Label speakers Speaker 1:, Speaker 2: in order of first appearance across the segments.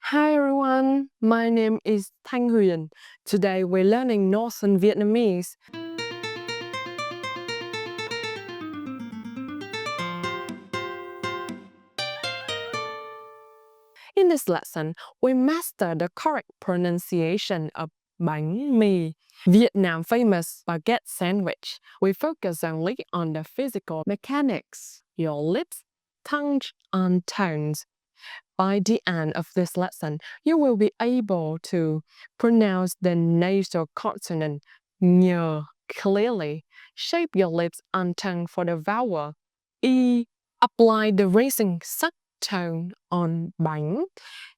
Speaker 1: Hi everyone, my name is Thanh Huyền. Today we're learning Northern Vietnamese. In this lesson, we master the correct pronunciation of bánh mì, Vietnam famous baguette sandwich. We focus only on the physical mechanics, your lips, tongue, and tones. By the end of this lesson, you will be able to pronounce the nasal consonant nhờ clearly, shape your lips and tongue for the vowel e, apply the raising sắc tone on bánh,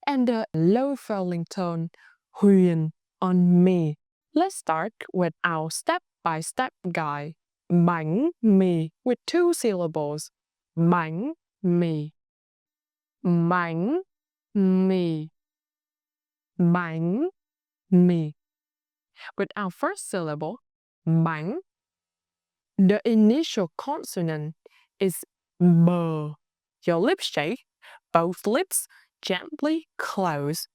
Speaker 1: and the low falling tone huyền on mì. Let's start with our step-by-step guide. Bánh mì with 2 syllables. Bánh mì. Bánh mì. Bánh mì. With our first syllable, bánh, the initial consonant is b. Your lips shake, both lips gently close.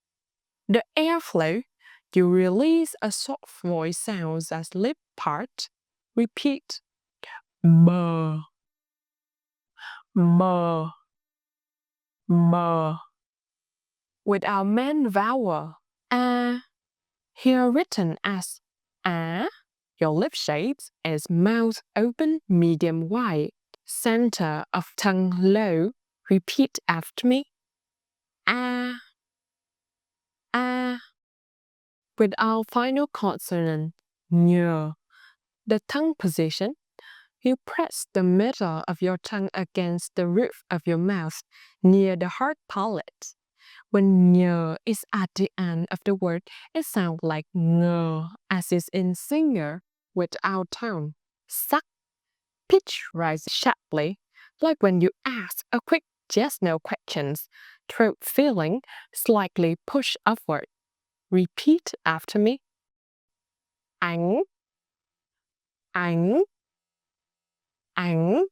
Speaker 1: The airflow, you release a soft voice sounds as lip part. Repeat. B. B. B. With our main vowel, a, here written as a, your lip shapes is mouth open, medium wide, center of tongue low. Repeat after me. A. A. With our final consonant, nhờ, the tongue position, you press the middle of your tongue against the roof of your mouth near the hard palate. When nhờ is at the end of the word, it sounds like ngờ, as is in singer without tone. Sắc, pitch rises sharply, like when you ask a quick yes-no questions. Throat feeling slightly push upward. Repeat after me. Ánh, ánh, ánh.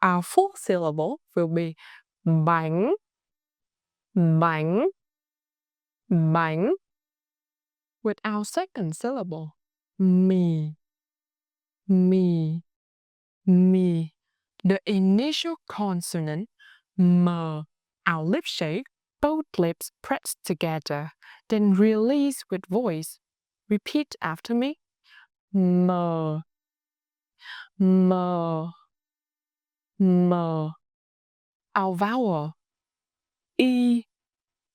Speaker 1: Our fourth syllable will be bánh, bánh, bánh. With our second syllable, mì, mì, mì. The initial consonant, m, our lip shake, both lips press together, then release with voice. Repeat after me. M, m, m. Our vowel, e,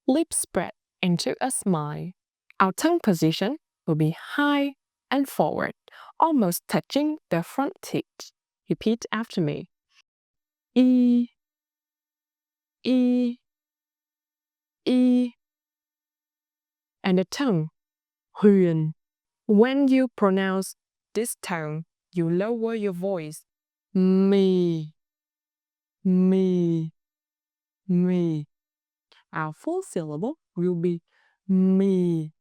Speaker 1: lips spread into a smile. Our tongue position will be high and forward, almost touching the front teeth. Repeat after me. E, E, E. And the tongue, huyền. When you pronounce this tone, you lower your voice. Mì, mì, mì. Our fourth syllable will be mì.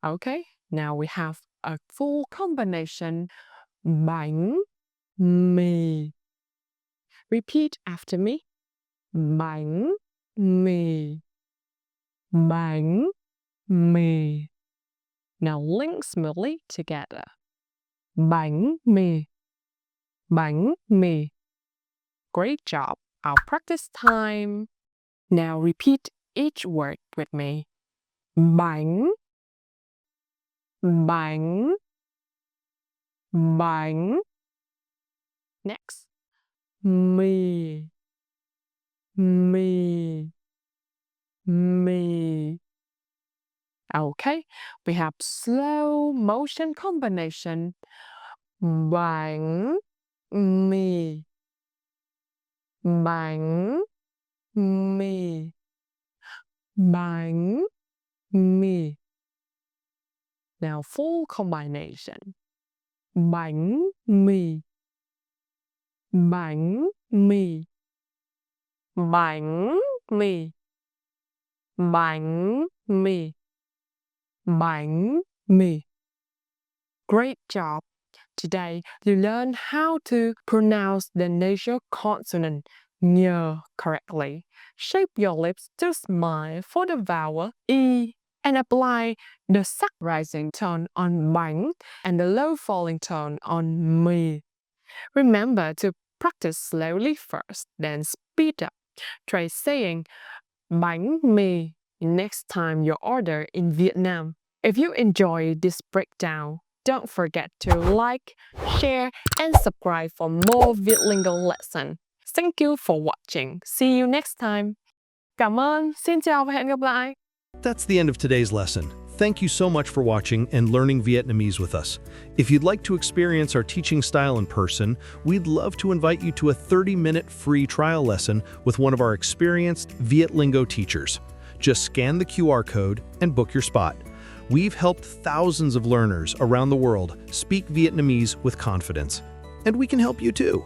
Speaker 1: Okay, now we have a full combination. Bánh mì. Repeat after me. Bánh mì. Bánh mì. Now link smoothly together. Bánh mì. Bánh mì. Great job. Our practice time. Now repeat each word with me. Bánh, bánh, bánh. Next. Mì, mì, mì. Okay, we have slow motion combination. Bánh mì, bánh mì, bánh mì. Now full combination. Bánh mì, bánh mì, bánh mì, bánh mì, bánh mì. Great job! Today you learn how to pronounce the nasal consonant Nhớ correctly. Shape your lips to smile for the vowel E and apply the sắc rising tone on bánh and the low falling tone on mì. Remember to practice slowly first, then speed up. Try saying bánh mì next time you order in Vietnam. If you enjoy this breakdown, don't forget to like, share, and subscribe for more Vietlingo lesson. Thank you for watching. See you next time. Cảm ơn. Xin chào và hẹn gặp lại.
Speaker 2: That's the end of today's lesson. Thank you so much for watching and learning Vietnamese with us. If you'd like to experience our teaching style in person, we'd love to invite you to a 30-minute free trial lesson with one of our experienced Vietlingo teachers. Just scan the QR code and book your spot. We've helped thousands of learners around the world speak Vietnamese with confidence, and we can help you too.